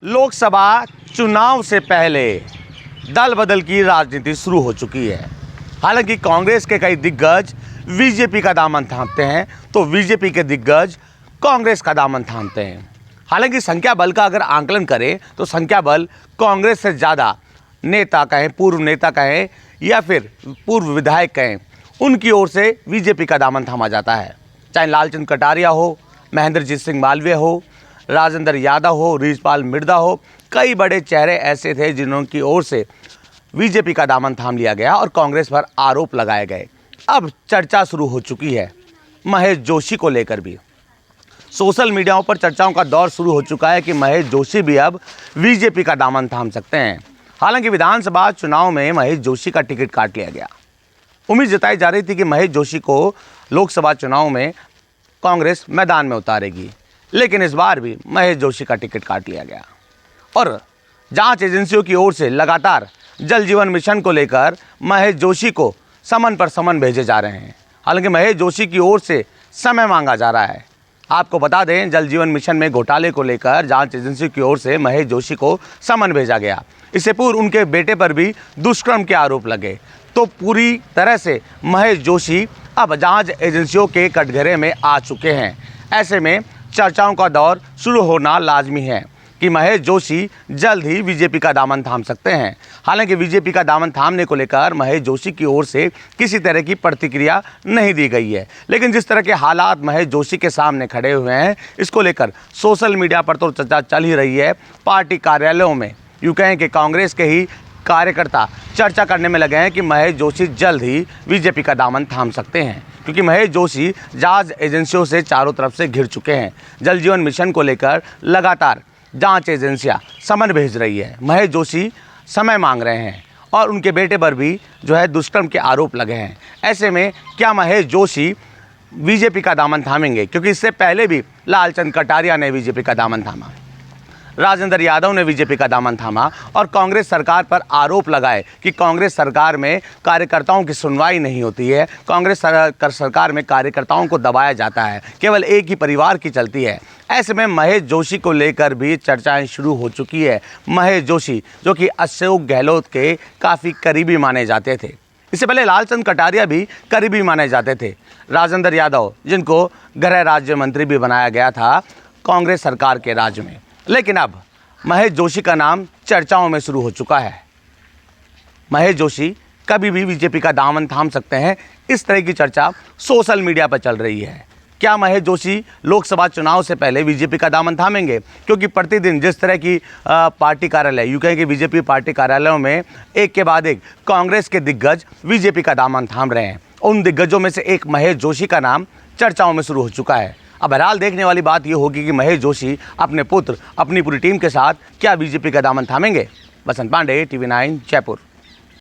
लोकसभा चुनाव से पहले दल बदल की राजनीति शुरू हो चुकी है। हालांकि कांग्रेस के कई दिग्गज बीजेपी का दामन थामते हैं तो बीजेपी के दिग्गज कांग्रेस का दामन थामते हैं। हालांकि संख्या बल का अगर आंकलन करें तो संख्या बल कांग्रेस से ज़्यादा नेता कहें, पूर्व नेता कहें या फिर पूर्व विधायक कहें, उनकी ओर से बीजेपी का दामन थामा जाता है। चाहे लालचंद कटारिया हो, महेंद्रजीत सिंह मालवीय हो, राजेंद्र यादव हो, रीछपाल मिर्धा हो, कई बड़े चेहरे ऐसे थे जिनकी ओर से बीजेपी का दामन थाम लिया गया और कांग्रेस पर आरोप लगाए गए। अब चर्चा शुरू हो चुकी है महेश जोशी को लेकर भी। सोशल मीडिया पर चर्चाओं का दौर शुरू हो चुका है कि महेश जोशी भी अब बीजेपी का दामन थाम सकते हैं। हालांकि विधानसभा चुनाव में महेश जोशी का टिकट काट लिया गया। उम्मीद जताई जा रही थी कि महेश जोशी को लोकसभा चुनाव में कांग्रेस मैदान में उतारेगी, लेकिन इस बार भी महेश जोशी का टिकट काट लिया गया और जांच एजेंसियों की ओर से लगातार जल जीवन मिशन को लेकर महेश जोशी को समन पर समन भेजे जा रहे हैं। हालांकि महेश जोशी की ओर से समय मांगा जा रहा है। आपको बता दें, जल जीवन मिशन में घोटाले को लेकर जांच एजेंसी की ओर से महेश जोशी को समन भेजा गया। इससे पूर्व उनके बेटे पर भी दुष्कर्म के आरोप लगे। तो पूरी तरह से महेश जोशी अब जांच एजेंसियों के कटघरे में आ चुके हैं। ऐसे में चर्चाओं का दौर शुरू होना लाजमी है कि महेश जोशी जल्द ही बीजेपी का दामन थाम सकते हैं। हालांकि बीजेपी का दामन थामने को लेकर महेश जोशी की ओर से किसी तरह की प्रतिक्रिया नहीं दी गई है, लेकिन जिस तरह के हालात महेश जोशी के सामने खड़े हुए हैं, इसको लेकर सोशल मीडिया पर तो चर्चा चल ही रही है। पार्टी कार्यालयों में यूँ कहें कि कांग्रेस के ही कार्यकर्ता चर्चा करने में लगे हैं कि महेश जोशी जल्द ही बीजेपी का दामन थाम सकते हैं, क्योंकि महेश जोशी जांच एजेंसियों से चारों तरफ से घिर चुके हैं। जल जीवन मिशन को लेकर लगातार जांच एजेंसियां समन भेज रही है। महेश जोशी समय मांग रहे हैं और उनके बेटे पर भी जो है दुष्कर्म के आरोप लगे हैं। ऐसे में क्या महेश जोशी बीजेपी का दामन थामेंगे? क्योंकि इससे पहले भी लालचंद कटारिया ने बीजेपी का दामन थामा, राजेंद्र यादव ने बीजेपी का दामन थामा और कांग्रेस सरकार पर आरोप लगाए कि कांग्रेस सरकार में कार्यकर्ताओं की सुनवाई नहीं होती है, कांग्रेस सरकार में कार्यकर्ताओं को दबाया जाता है, केवल एक ही परिवार की चलती है। ऐसे में महेश जोशी को लेकर भी चर्चाएं शुरू हो चुकी है। महेश जोशी जो कि अशोक गहलोत के काफ़ी करीबी माने जाते थे, इससे पहले लालचंद कटारिया भी करीबी माने जाते थे। राजेंद्र यादव जिनको गृह राज्य मंत्री भी बनाया गया था कांग्रेस सरकार के राज में, लेकिन अब महेश जोशी का नाम चर्चाओं में शुरू हो चुका है। महेश जोशी कभी भी बीजेपी का दामन थाम सकते हैं, इस तरह की चर्चा सोशल मीडिया पर चल रही है। क्या महेश जोशी लोकसभा चुनाव से पहले बीजेपी का दामन थामेंगे? क्योंकि प्रतिदिन जिस तरह की पार्टी कार्यालय, यूं कहें कि बीजेपी पार्टी कार्यालयों में एक के बाद एक कांग्रेस के दिग्गज बीजेपी का दामन थाम रहे हैं। उन दिग्गजों में से एक महेश जोशी का नाम चर्चाओं में शुरू हो चुका है। अब बहरहाल देखने वाली बात यह होगी कि महेश जोशी अपने पुत्र, अपनी पूरी टीम के साथ क्या बीजेपी का दामन थामेंगे। बसंत पांडे, TV9 जयपुर।